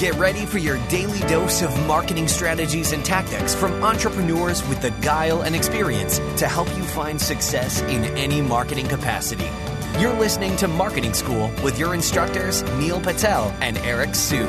Get ready for your daily dose of marketing strategies and tactics from entrepreneurs with the guile and experience to help you find success in any marketing capacity. You're listening to Marketing School with your instructors, Neil Patel and Eric Sue.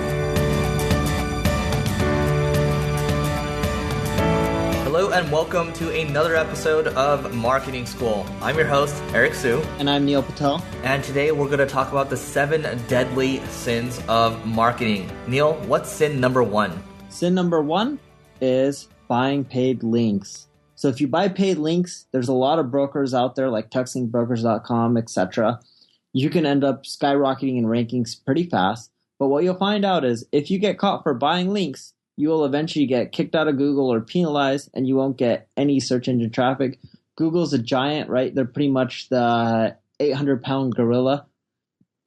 Hello and welcome to another episode of Marketing School. I'm your host, Eric Sue. And I'm Neil Patel. And today we're going to talk about the 7 deadly sins of marketing. Neil, what's sin number 1? Sin number 1 is buying paid links. So if you buy paid links, there's a lot of brokers out there like tuxlinkbrokers.com, etc. You can end up skyrocketing in rankings pretty fast. But what you'll find out is if you get caught for buying links, you will eventually get kicked out of Google or penalized, and you won't get any search engine traffic. Google's a giant, right? They're pretty much the 800-pound gorilla,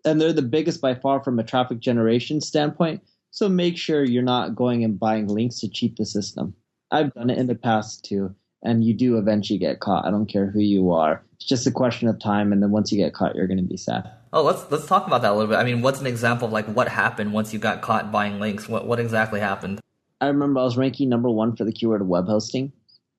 and they're the biggest by far from a traffic generation standpoint. So make sure you're not going and buying links to cheat the system. I've done it in the past too, and you do eventually get caught. I don't care who you are. It's just a question of time, and then once you get caught, you're going to be sad. Oh, let's talk about that a little bit. I mean, what's an example of like what happened once you got caught buying links? What exactly happened? I remember I was ranking number 1 for the keyword of web hosting,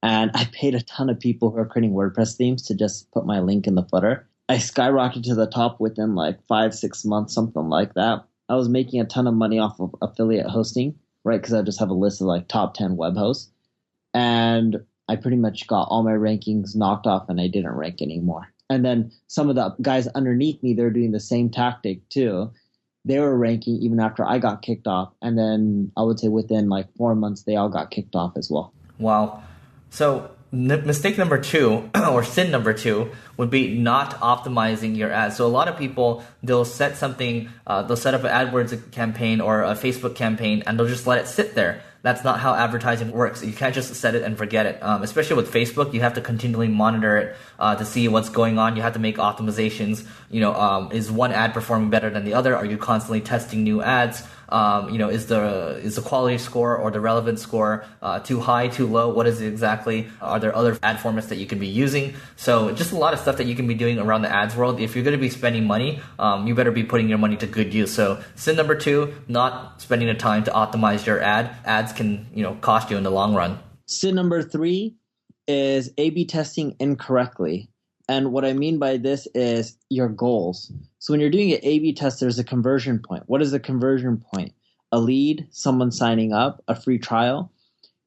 and I paid a ton of people who are creating WordPress themes to just put my link in the footer. I skyrocketed to the top within like 5-6 months, something like that. I was making a ton of money off of affiliate hosting, right? Because I just have a list of like top 10 web hosts. And I pretty much got all my rankings knocked off and I didn't rank anymore. And then some of the guys underneath me, they're doing the same tactic too. They were ranking even after I got kicked off. And then I would say within like 4 months, they all got kicked off as well. Wow. So mistake number 2 or sin number 2 would be not optimizing your ads. So a lot of people, they'll set something, they'll set up an AdWords campaign or a Facebook campaign and they'll just let it sit there. That's not how advertising works. You can't just set it and forget it. Especially with Facebook, you have to continually monitor it to see what's going on. You have to make optimizations. Is one ad performing better than the other? Are you constantly testing new ads? Is the quality score or the relevance score too high, too low? What is it exactly? Are there other ad formats that you can be using? So just a lot of stuff that you can be doing around the ads world. If you're going to be spending money, you better be putting your money to good use. So sin number 2, not spending the time to optimize your ad. Ads can, cost you in the long run. Sin number 3 is A/B testing incorrectly. And what I mean by this is your goals. So when you're doing an A/B test, there's a conversion point. What is a conversion point? A lead, someone signing up, a free trial.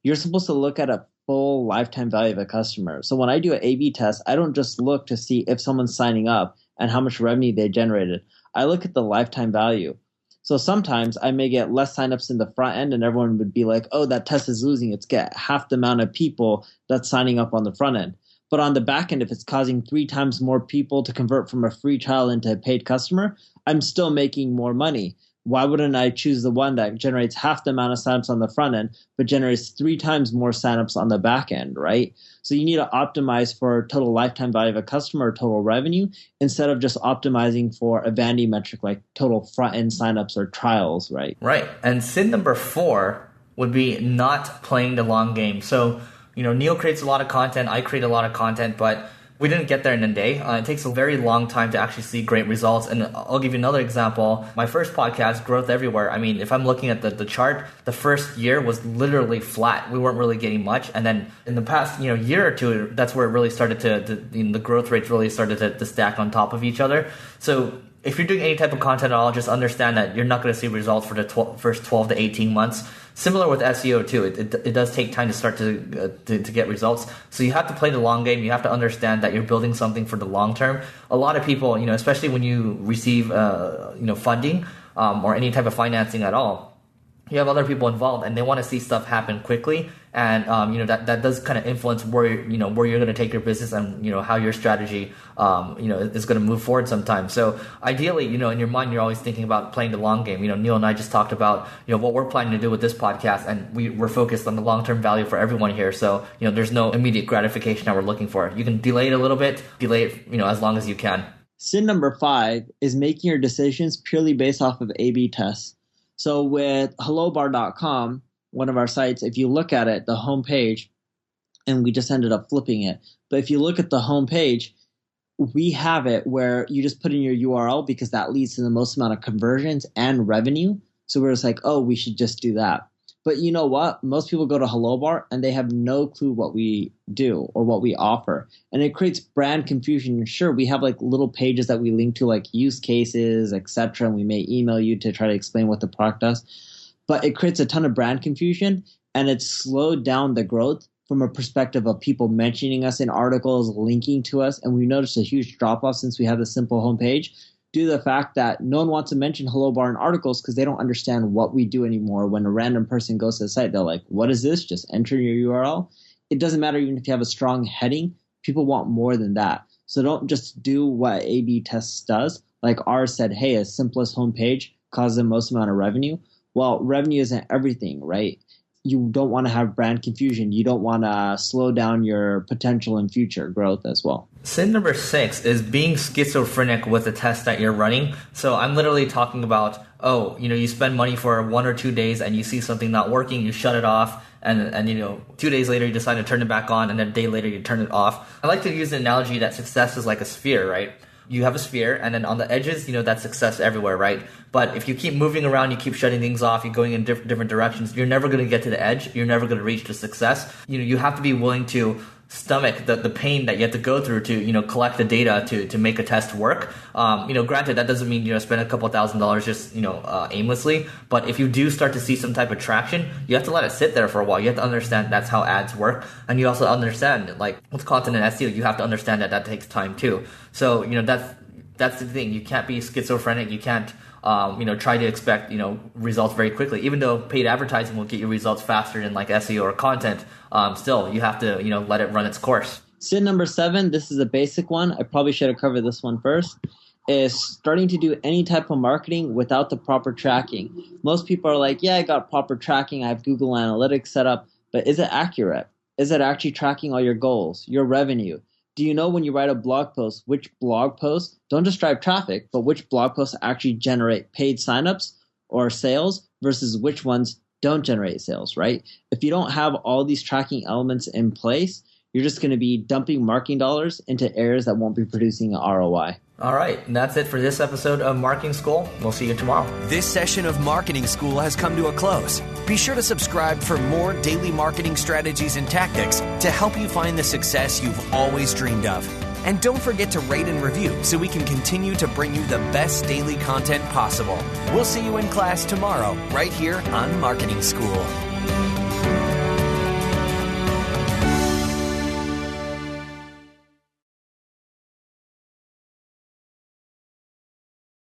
You're supposed to look at a full lifetime value of a customer. So when I do an A/B test, I don't just look to see if someone's signing up and how much revenue they generated. I look at the lifetime value. So sometimes I may get less signups in the front end and everyone would be like, oh, that test is losing. It's get half the amount of people that's signing up on the front end. But on the back end, if it's causing 3 times more people to convert from a free trial into a paid customer, I'm still making more money. Why wouldn't I choose the one that generates half the amount of signups on the front end, but generates 3 times more signups on the back end, right? So you need to optimize for total lifetime value of a customer or total revenue instead of just optimizing for a vanity metric like total front end signups or trials, right? Right. And sin number 4 would be not playing the long game. So Neil creates a lot of content, I create a lot of content, but we didn't get there in a day. It takes a very long time to actually see great results. And I'll give you another example. My first podcast, Growth Everywhere, I mean, if I'm looking at the chart, the first year was literally flat. We weren't really getting much. And then in the past year or two, that's where it really started the growth rates really started to stack on top of each other. So if you're doing any type of content at all, just understand that you're not going to see results for the first 12 to 18 months. Similar with SEO too. It does take time to start to get results. So you have to play the long game. You have to understand that you're building something for the long term. A lot of people, especially when you receive funding or any type of financing at all, you have other people involved and they want to see stuff happen quickly. And that does kind of influence where you're going to take your business and how your strategy is going to move forward sometimes. So ideally, in your mind, you're always thinking about playing the long game. Neil and I just talked about what we're planning to do with this podcast, and we're focused on the long-term value for everyone here. So there's no immediate gratification that we're looking for. You can delay it a little bit, delay it as long as you can. Sin number 5 is making your decisions purely based off of A/B tests. So with hellobar.com, one of our sites, if you look at it, the homepage, and we just ended up flipping it. But if you look at the homepage, we have it where you just put in your URL because that leads to the most amount of conversions and revenue. So we're just like, oh, we should just do that. But you know what? Most people go to Hello Bar and they have no clue what we do or what we offer. And it creates brand confusion. Sure, we have like little pages that we link to, like use cases, etc. And we may email you to try to explain what the product does. But it creates a ton of brand confusion, and it's slowed down the growth from a perspective of people mentioning us in articles, linking to us. And we noticed a huge drop-off since we have the simple homepage, due to the fact that no one wants to mention Hello Bar in articles because they don't understand what we do anymore. When a random person goes to the site, they're like, what is this? Just enter your URL. It doesn't matter even if you have a strong heading. People want more than that. So don't just do what A/B tests does. Like ours said, hey, a simplest homepage causes the most amount of revenue. Well, revenue isn't everything, right? You don't want to have brand confusion. You don't want to slow down your potential in future growth as well. Sin number 6 is being schizophrenic with the test that you're running. So I'm literally talking about, you spend money for 1 or 2 days and you see something not working, you shut it off, and 2 days later you decide to turn it back on, and then a day later you turn it off. I like to use the analogy that success is like a sphere, right? You have a sphere, and then on the edges, that's success everywhere, right? But if you keep moving around, you keep shutting things off, you're going in different directions, you're never going to get to the edge. You're never going to reach the success. You have to be willing to stomach the pain that you have to go through to collect the data to make a test work. Granted, that doesn't mean spend a couple $1,000s just aimlessly, but if you do start to see some type of traction, you have to let it sit there for a while. You have to understand that's how ads work, and you also understand, like with content and SEO, you have to understand that takes time too. So that's the thing. You can't be schizophrenic. You can't try to expect results very quickly. Even though paid advertising will get you results faster than like SEO or content, still you have to let it run its course. Sin number 7, this is a basic one. I probably should have covered this one first, is starting to do any type of marketing without the proper tracking. Most people are like, yeah, I got proper tracking. I have Google Analytics set up, but is it accurate? Is it actually tracking all your goals, your revenue? Do you know when you write a blog post, which blog posts don't just drive traffic, but which blog posts actually generate paid signups or sales versus which ones don't generate sales, right? If you don't have all these tracking elements in place, you're just going to be dumping marketing dollars into areas that won't be producing an ROI. All right, and that's it for this episode of Marketing School. We'll see you tomorrow. This session of Marketing School has come to a close. Be sure to subscribe for more daily marketing strategies and tactics to help you find the success you've always dreamed of. And don't forget to rate and review so we can continue to bring you the best daily content possible. We'll see you in class tomorrow, right here on Marketing School.